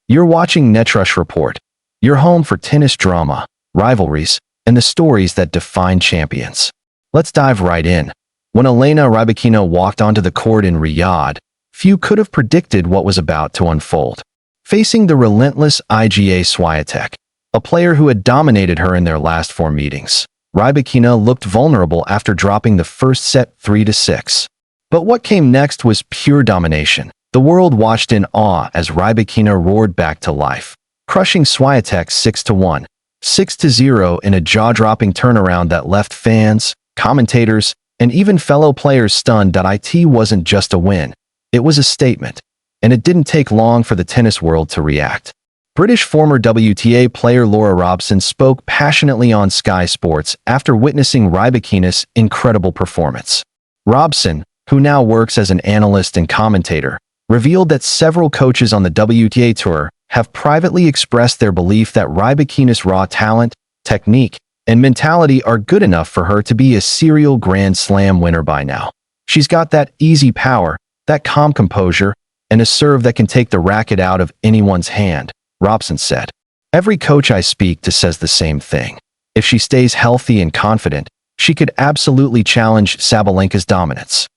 You're watching Netrush Report, your home for tennis drama, rivalries, and the stories that define champions. Let's dive right in. When Elena Rybakina walked onto the court in Riyadh, few could have predicted what was about to unfold. Facing the relentless Iga Swiatek, a player who had dominated her in their last 4 meetings, Rybakina looked vulnerable after dropping the first set 3-6. But what came next was pure domination. The world watched in awe as Rybakina roared back to life, crushing Swiatek 6-1, 6-0 in a jaw-dropping turnaround that left fans, commentators, and even fellow players stunned. It wasn't just a win, it was a statement, and it didn't take long for the tennis world to react. British former WTA player Laura Robson spoke passionately on Sky Sports after witnessing Rybakina's incredible performance. Robson, who now works as an analyst and commentator, revealed that several coaches on the WTA Tour have privately expressed their belief that Rybakina's raw talent, technique, and mentality are good enough for her to be a serial Grand Slam winner by now. She's got that easy power, that calm composure, and a serve that can take the racket out of anyone's hand, Robson said. Every coach I speak to says the same thing. If she stays healthy and confident, she could absolutely challenge Sabalenka's dominance.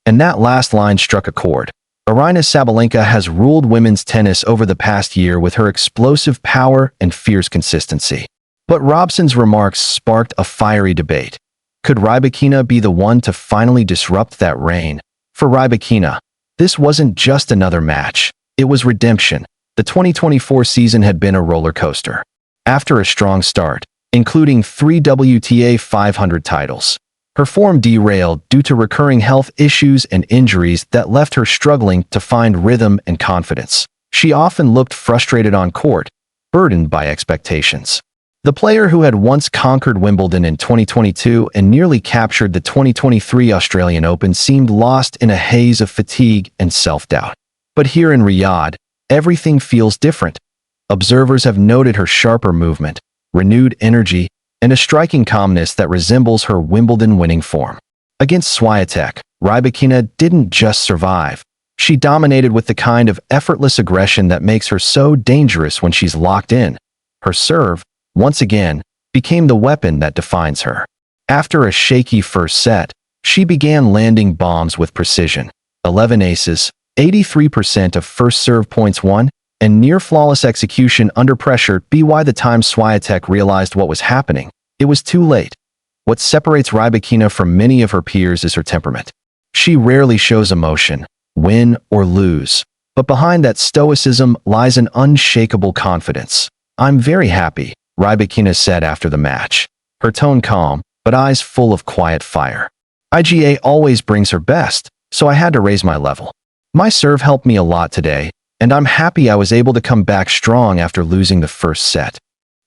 And that last line struck a chord. Aryna Sabalenka has ruled women's tennis over the past year with her explosive power and fierce consistency. But Robson's remarks sparked a fiery debate. Could Rybakina be the one to finally disrupt that reign? For Rybakina, this wasn't just another match. It was redemption. The 2024 season had been a roller coaster. After a strong start, including 3 WTA 500 titles, her form derailed due to recurring health issues and injuries that left her struggling to find rhythm and confidence. She often looked frustrated on court, burdened by expectations. The player who had once conquered Wimbledon in 2022 and nearly captured the 2023 Australian Open seemed lost in a haze of fatigue and self-doubt. But here in Riyadh, everything feels different. Observers have noted her sharper movement, renewed energy, and a striking calmness that resembles her Wimbledon winning form. Against Swiatek, Rybakina didn't just survive. She dominated with the kind of effortless aggression that makes her so dangerous when she's locked in. Her serve, once again, became the weapon that defines her. After a shaky first set, she began landing bombs with precision. 11 aces, 83% of first serve points won, and near-flawless execution under pressure. By the time Swiatek realized what was happening, it was too late. What separates Rybakina from many of her peers is her temperament. She rarely shows emotion, win or lose, but behind that stoicism lies an unshakable confidence. "I'm very happy," Rybakina said after the match, her tone calm, but eyes full of quiet fire. "Iga always brings her best, so I had to raise my level. My serve helped me a lot today, and I'm happy I was able to come back strong after losing the first set."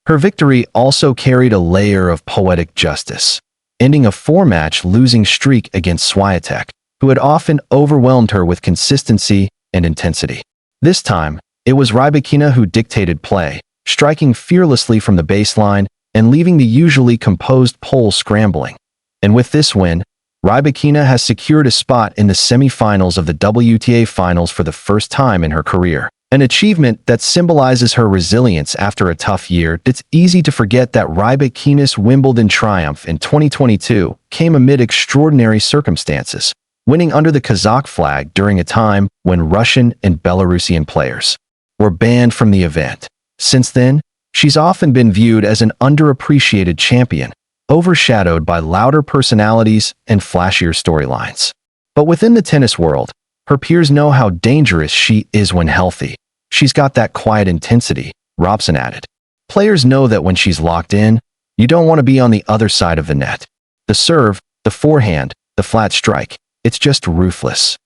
Her victory also carried a layer of poetic justice, ending a 4-match losing streak against Swiatek, who had often overwhelmed her with consistency and intensity. This time, it was Rybakina who dictated play, striking fearlessly from the baseline and leaving the usually composed Pole scrambling. And with this win, Rybakina has secured a spot in the semi-finals of the WTA Finals for the first time in her career, an achievement that symbolizes her resilience after a tough year. It's easy to forget that Rybakina's Wimbledon triumph in 2022 came amid extraordinary circumstances, winning under the Kazakh flag during a time when Russian and Belarusian players were banned from the event. Since then, she's often been viewed as an underappreciated champion, overshadowed by louder personalities and flashier storylines. But within the tennis world, her peers know how dangerous she is when healthy. "She's got that quiet intensity," Robson added. "Players know that when she's locked in, you don't want to be on the other side of the net. The serve, the forehand, the flat strike, it's just ruthless."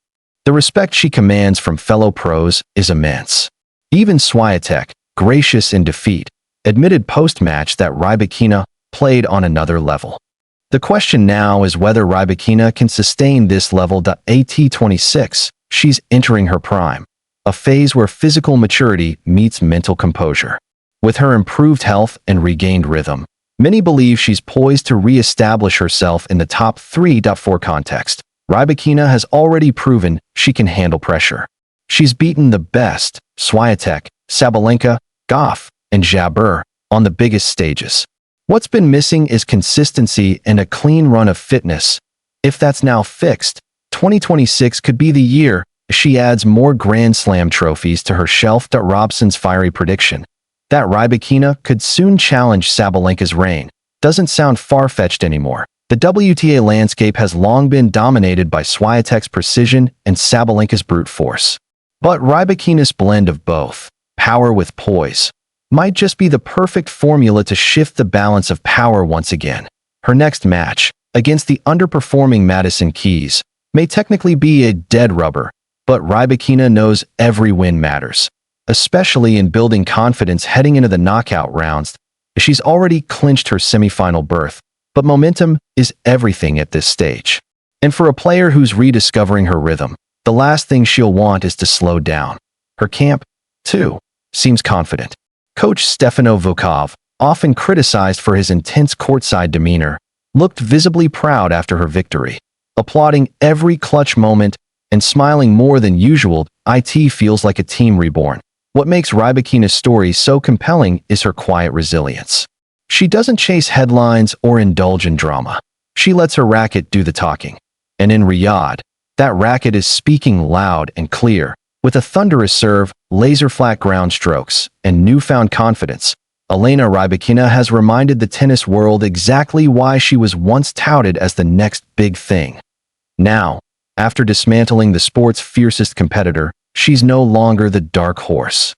The respect she commands from fellow pros is immense. Even Swiatek, gracious in defeat, admitted post-match that Rybakina played on another level. The question now is whether Rybakina can sustain this level. At 26, she's entering her prime, a phase where physical maturity meets mental composure. With her improved health and regained rhythm, many believe she's poised to re-establish herself in the top 3. For context, Rybakina has already proven she can handle pressure. She's beaten the best, Swiatek, Sabalenka, Goff, and Jabeur on the biggest stages. What's been missing is consistency and a clean run of fitness. If that's now fixed, 2026 could be the year she adds more Grand Slam trophies to her shelf. Robson's fiery prediction that Rybakina could soon challenge Sabalenka's reign doesn't sound far-fetched anymore. The WTA landscape has long been dominated by Swiatek's precision and Sabalenka's brute force. But Rybakina's blend of both, power with poise, might just be the perfect formula to shift the balance of power once again. Her next match, against the underperforming Madison Keys, may technically be a dead rubber, but Rybakina knows every win matters, especially in building confidence heading into the knockout rounds. She's already clinched her semifinal berth, but momentum is everything at this stage. And for a player who's rediscovering her rhythm, the last thing she'll want is to slow down. Her camp, too, seems confident. Coach Stefano Vukov, often criticized for his intense courtside demeanor, looked visibly proud after her victory, applauding every clutch moment and smiling more than usual. It feels like a team reborn. What makes Rybakina's story so compelling is her quiet resilience. She doesn't chase headlines or indulge in drama. She lets her racket do the talking. And in Riyadh, that racket is speaking loud and clear. With a thunderous serve, laser-flat ground strokes, and newfound confidence, Elena Rybakina has reminded the tennis world exactly why she was once touted as the next big thing. Now, after dismantling the sport's fiercest competitor, she's no longer the dark horse.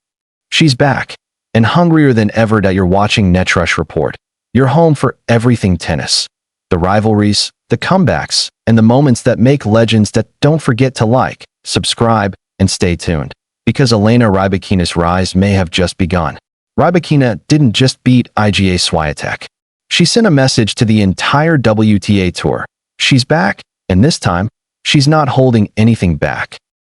She's back, and hungrier than ever. You're watching Netrush Report, your home for everything tennis. The rivalries, the comebacks, and the moments that make legends. Don't forget to like, subscribe, and stay tuned, because Elena Rybakina's rise may have just begun. Rybakina didn't just beat Iga Swiatek. She sent a message to the entire WTA tour. She's back, and this time, she's not holding anything back.